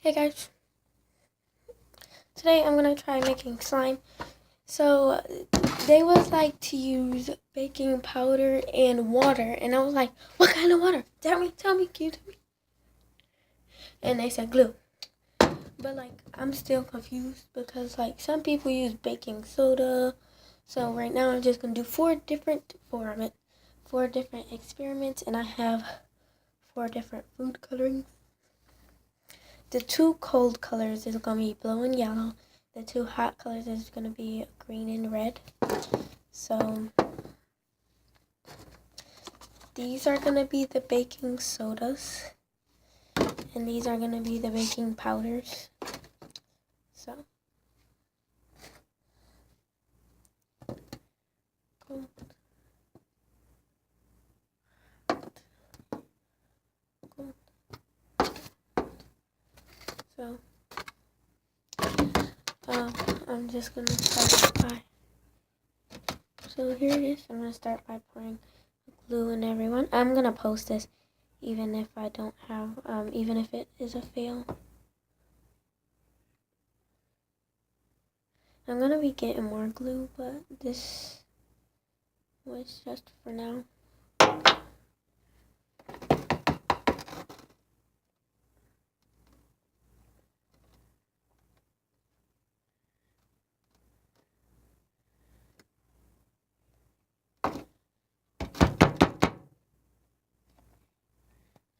Hey guys, today I'm gonna try making slime. So they was like to use baking powder and water, and I was like, what kind of water? Tell me, can you tell me? And they said glue. But like I'm still confused because like some people use baking soda. So right now I'm just gonna do four different experiments, and I have 4 different food colorings. The 2 cold colors is going to be blue and yellow. The 2 hot colors is going to be green and red. So these are going to be the baking sodas. And these are going to be the baking powders. So cold. Cold. So I'm just going to start by, so here it is. I'm going to start by pouring glue in everyone. I'm going to post this even if I don't have, even if it is a fail. I'm going to be getting more glue, but this was just for now.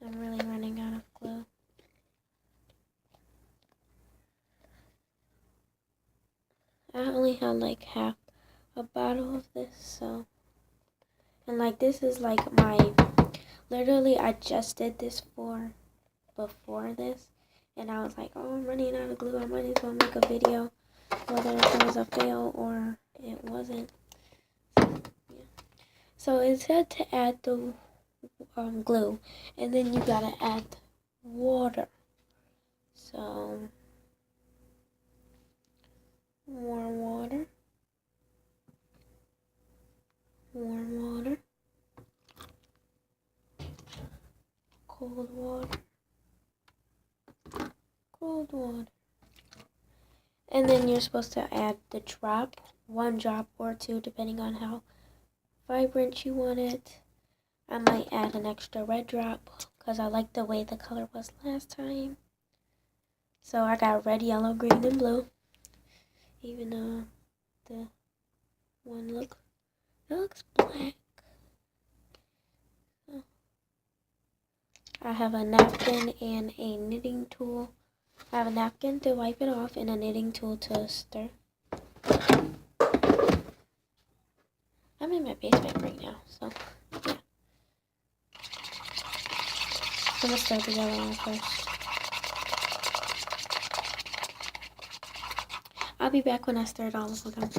I'm really running out of glue. I only had like half a bottle of this, so. And like this is like literally I just did this before this. And I was like, oh, I'm running out of glue. I might as well make a video whether it was a fail or it wasn't. Yeah. So it said to add the glue, and then you gotta add water. So warm water, cold water, cold water. And then you're supposed to add the drop, 1 drop or 2, depending on how vibrant you want it. I might add an extra red drop because I like the way the color was last time. So I got red, yellow, green, and blue. Even though the one looks black. So I have a napkin and a knitting tool. I have a napkin to wipe it off and a knitting tool to stir. I'm in my basement right now, so yeah. I'm gonna stir the yellow one first. I'll be back when I stirred all of them.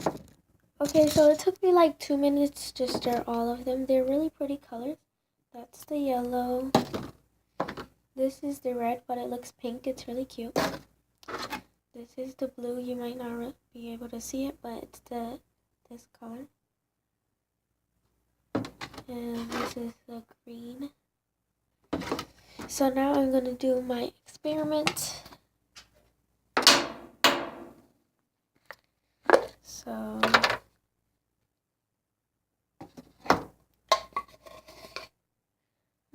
Okay, so it took me like 2 minutes to stir all of them. They're really pretty colors. That's the yellow. This is the red, but it looks pink. It's really cute. This is the blue. You might not be able to see it, but it's this color. And this is the green. So now I'm going to do my experiment. So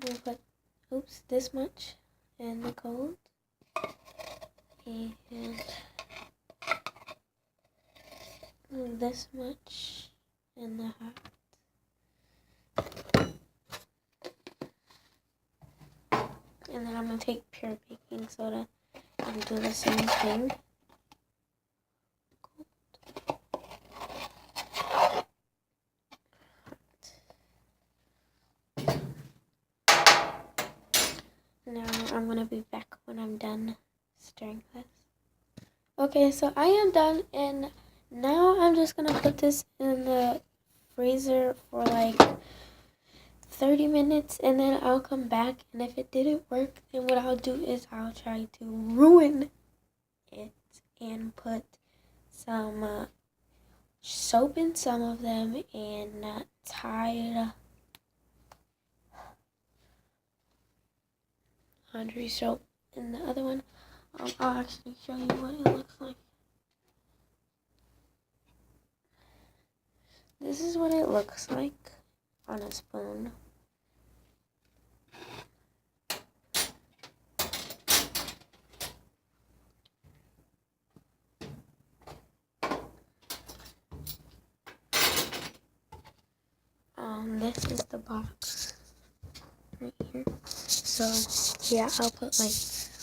we'll put, this much in the cold. And this much in the hot. And then I'm going to take pure baking soda and do the same thing. Now I'm going to be back when I'm done stirring this. Okay, so I am done, and now I'm just going to put this in the freezer for like 30 minutes, and then I'll come back, and if it didn't work, then what I'll do is I'll try to ruin it and put some soap in some of them and Tide laundry soap in the other one. I'll actually show you what it looks like. This is what it looks like on a spoon. This is the box right here. So yeah, I'll put like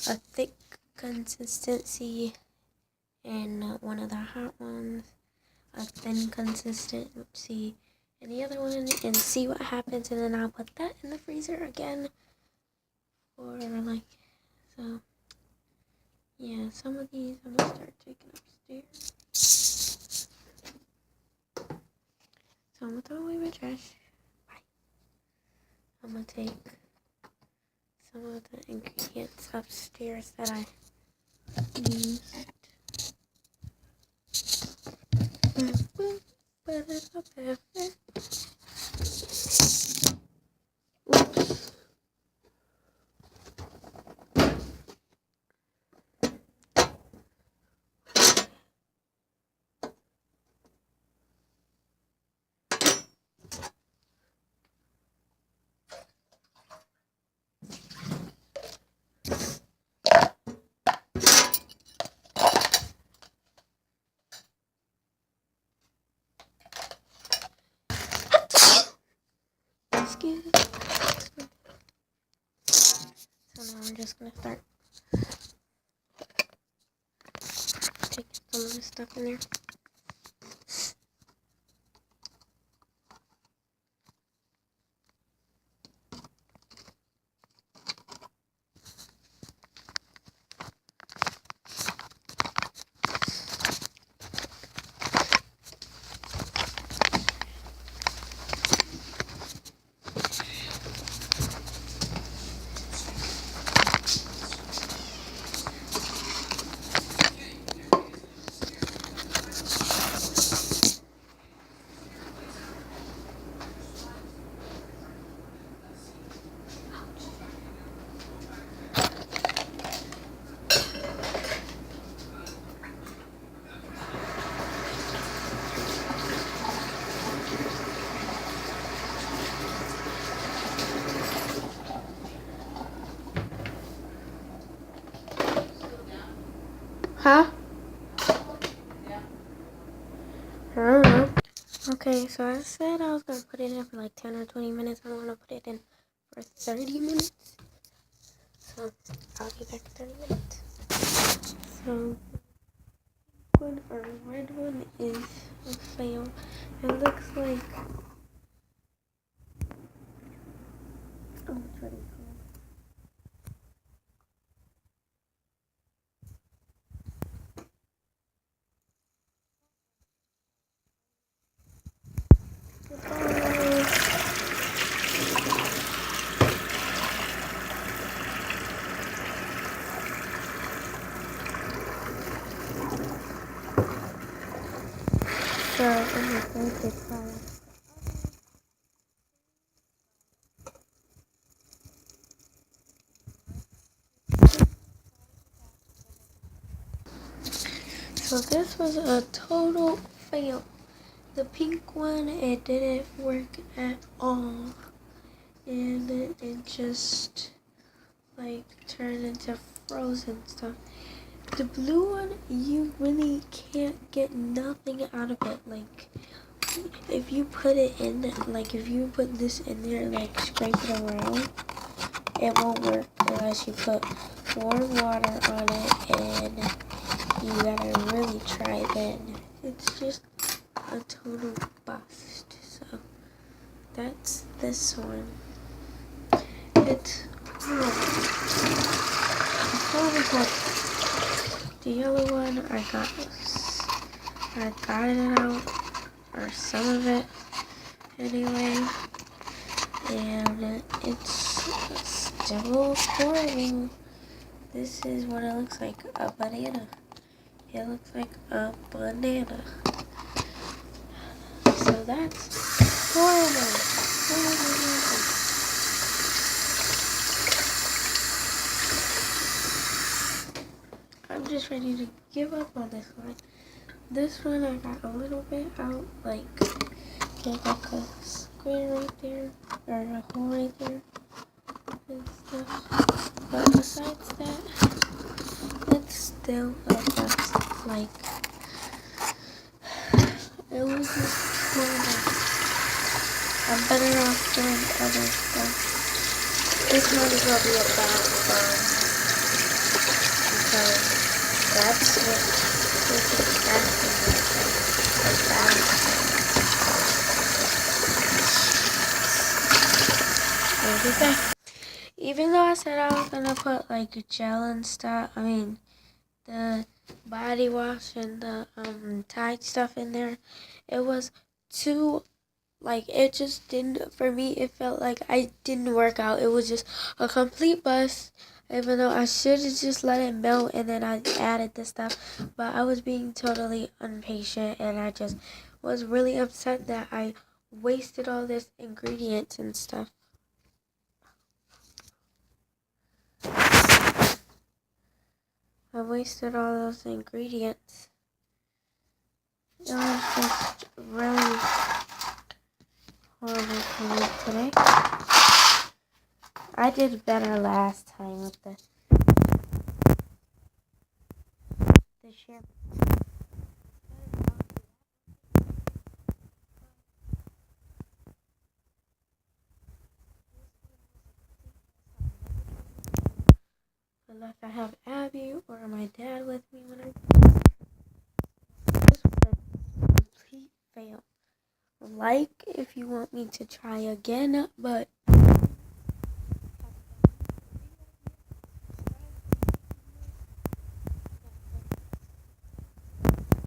a thick consistency in one of the hot ones, a thin consistency in the other one, and see what happens, and then I'll put that in the freezer again for like, so yeah, some of these I'm gonna start taking upstairs. So I'm gonna throw away my trash. Bye. I'm gonna take some of the ingredients upstairs that I used. Oops. Excuse me. So now I'm just gonna start taking some of this stuff in there. Huh? I don't know. Okay, so I said I was gonna put it in for like 10 or 20 minutes. I'm gonna put it in for 30 minutes. So I'll be back in 30 minutes. So one or red one is a fail. It looks like it's ready. So I'm just going to try. So this was a total fail. The pink one, it didn't work at all. And it just like turned into frozen stuff. The blue one, you really can't get nothing out of it. Like, if you put it in, like, if you put this in there, like, scrape it around, it won't work unless you put warm water on it, and you gotta really try then. It's just a total bust. So, that's this one. It's totally good. The yellow one, I got it out, or some of it, anyway, and it's still horrible. This is what it looks like, a banana. It looks like a banana. So that's horrible. I'm just ready to give up on this one. This one I got a little bit out, like like a square right there, or a hole right there, and stuff. But besides that, it's still a bust. Like, it was just more like, I'm better off doing other stuff. This one will be a bad phone, because that's what this is asking me for, a bad phone. What is that? Even though I said I was gonna put like gel and stuff, I mean the body wash and the Tide stuff in there, it was too, like, it just didn't, for me it felt like I didn't work out. It was just a complete bust, even though I should have just let it melt and then I added the stuff. But I was being totally impatient and I just was really upset that I wasted all this ingredients and stuff. I wasted all those ingredients. It was just really horrible for me today. I did better last time with the share. Unless I have Abby or my dad with me when I this was a complete fail. Like if you want me to try again, but